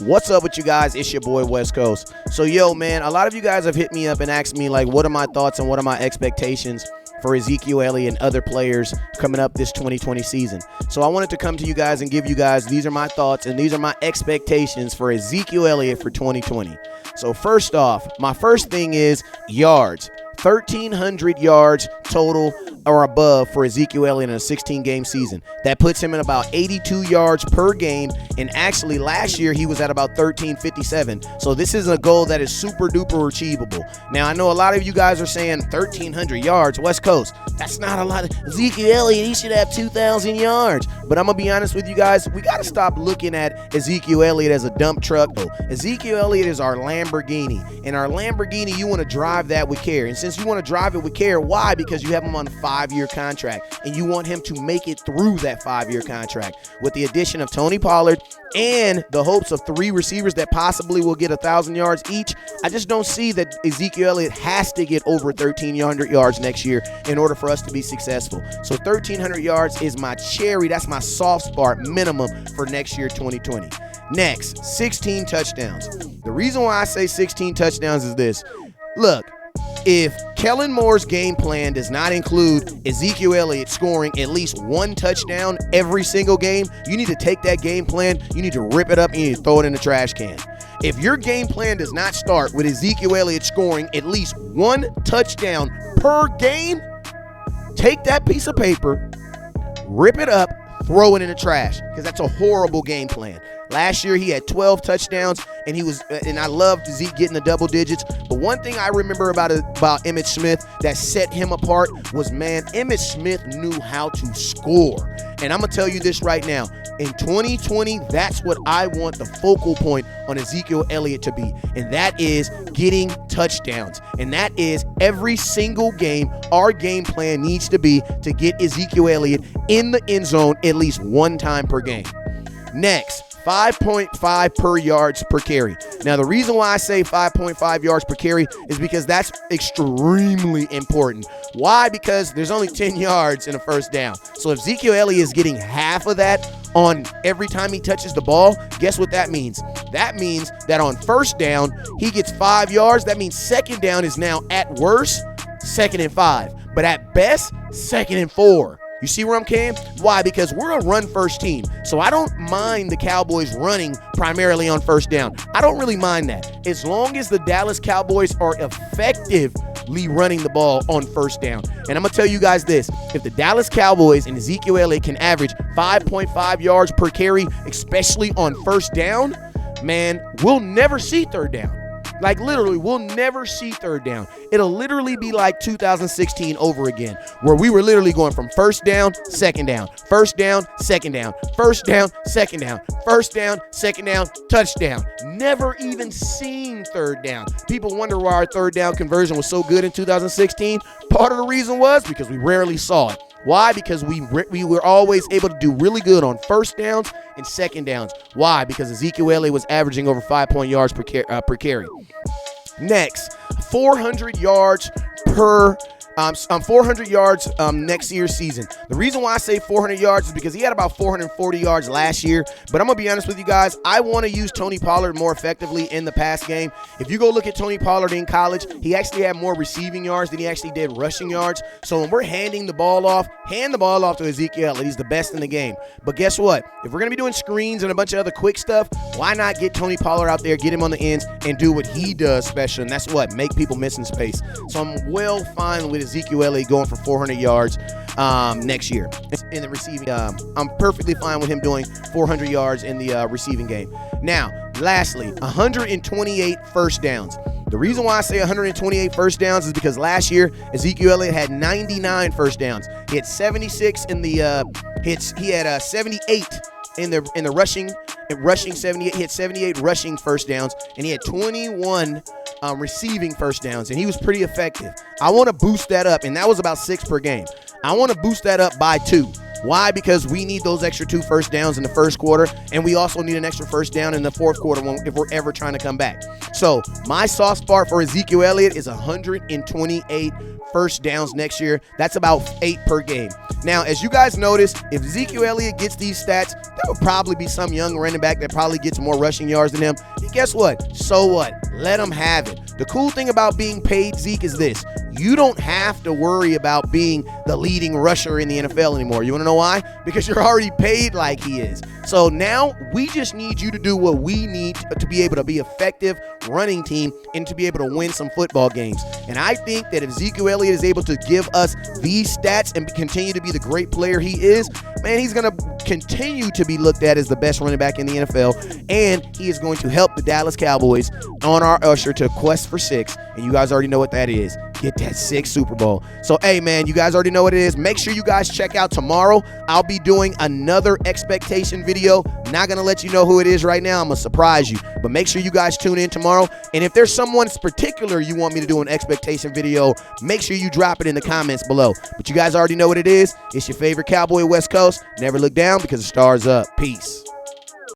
What's up with you guys? It's your boy West Coast. So yo, man, a lot of you guys have hit me up and asked me like, what are my thoughts and what are my expectations for Ezekiel Elliott and other players coming up this 2020 season. So I wanted to come to you guys and give you guys, these are my thoughts and these are my expectations for Ezekiel Elliott for 2020. So first off, my first thing is yards. 1,300 yards total or above for Ezekiel Elliott in a 16-game season. That puts him at about 82 yards per game, and actually last year he was at about 1,357. So this is a goal that is super duper achievable. Now I know a lot of you guys are saying 1,300 yards, West Coast. That's not a lot. Ezekiel Elliott, he should have 2,000 yards. But I'm gonna be honest with you guys, we gotta stop looking at Ezekiel Elliott as a dump truck. Though Ezekiel Elliott is our Lamborghini, and our Lamborghini, you want to drive that with care. And since you want to drive it with care, why? Because you have him on a 5-year contract, and you want him to make it through that 5-year contract. With the addition of Tony Pollard and the hopes of 3 receivers that possibly will get 1,000 yards each, I just don't see that Ezekiel Elliott has to get over 1,300 yards next year in order for us to be successful. So 1,300 yards is my cherry. That's my soft spot minimum for next year, 2020. Next, 16 touchdowns. The reason why I say 16 touchdowns is this. Look, if Kellen Moore's game plan does not include Ezekiel Elliott scoring at least 1 touchdown every single game, you need to take that game plan, you need to rip it up, and you need to throw it in the trash can. If your game plan does not start with Ezekiel Elliott scoring at least 1 touchdown per game, take that piece of paper, rip it up, throw it in the trash, because that's a horrible game plan. Last year, he had 12 touchdowns, and I loved Zeke getting the double digits. But one thing I remember about Emmitt Smith that set him apart was, man, Emmitt Smith knew how to score. And I'm going to tell you this right now. In 2020, that's what I want the focal point on Ezekiel Elliott to be, and that is getting touchdowns. And that is every single game, our game plan needs to be to get Ezekiel Elliott in the end zone at least 1 time per game. Next, 5.5 per yards per carry. Now, the reason why I say 5.5 yards per carry is because that's extremely important. Why? Because there's only 10 yards in a first down. So if Ezekiel Elliott is getting half of that on every time he touches the ball, guess what that means? That means that on first down, he gets 5 yards. That means second down is now at worst 2nd and 5, but at best 2nd and 4. You see where I'm coming? Why? Because we're a run-first team. So I don't mind the Cowboys running primarily on first down. I don't really mind that. As long as the Dallas Cowboys are effectively running the ball on first down. And I'm going to tell you guys this. If the Dallas Cowboys and Ezekiel Elliott can average 5.5 yards per carry, especially on first down, man, we'll never see third down. Like, literally, we'll never see third down. It'll literally be like 2016 over again, where we were literally going from first down, second down, first down, second down, first down, second down, first down, second down, touchdown. Never even seen third down. People wonder why our third down conversion was so good in 2016. Part of the reason was because we rarely saw it. Why? Because we were always able to do really good on first downs and second downs. Why? Because Ezekiel Elliott was averaging over 5 yards per carry. Next, 400 yards per 400 yards next year's season. The reason why I say 400 yards is because he had about 440 yards last year. But I'm going to be honest with you guys. I want to use Tony Pollard more effectively in the pass game. If you go look at Tony Pollard in college, he actually had more receiving yards than he actually did rushing yards. So when we're handing the ball off, hand the ball off to Ezekiel Elliott. He's the best in the game. But guess what? If we're going to be doing screens and a bunch of other quick stuff, why not get Tony Pollard out there, get him on the ends, and do what he does special? And that's what? Make people miss in space. So I'm well fine with Ezekiel Elliott going for 400 yards next year in the receiving. I'm perfectly fine with him doing 400 yards in the receiving game. Now, lastly, 128 first downs. The reason why I say 128 first downs is because last year Ezekiel Elliott had 99 first downs. He had 76 in the he had 78 in the rushing 78. He had 78 rushing first downs, and he had 21 receiving first downs, and he was pretty effective. I want to boost that up, and that was about 6 per game. I want to boost that up by 2. Why? Because we need those extra 2 first downs in the first quarter, and we also need an extra first down in the fourth quarter if we're ever trying to come back. So my soft spot for Ezekiel Elliott is 128 first downs next year. That's about 8 per game. Now, as you guys notice, if Ezekiel Elliott gets these stats, there will probably be some young running back that probably gets more rushing yards than him. And guess what? So what? Let him have it. The cool thing about being paid Zeke is this. You don't have to worry about being the leading rusher in the NFL anymore. You want to know why? Because you're already paid like he is. So now we just need you to do what we need to be able to be effective running team and to be able to win some football games. And I think that if Ezekiel Elliott is able to give us these stats and continue to be the great player he is, man, he's going to continue to be looked at as the best running back in the NFL, and he is going to help the Dallas Cowboys on our usher to quest for 6, and you guys already know what that is. Get that 6th Super Bowl. So, hey, man, you guys already know what it is. Make sure you guys check out tomorrow. I'll be doing another expectation video. Not going to let you know who it is right now. I'm going to surprise you. But make sure you guys tune in tomorrow. And if there's someone particular you want me to do an expectation video, make sure you drop it in the comments below. But you guys already know what it is. It's your favorite Cowboy West Coast. Never look down because the stars up. Peace.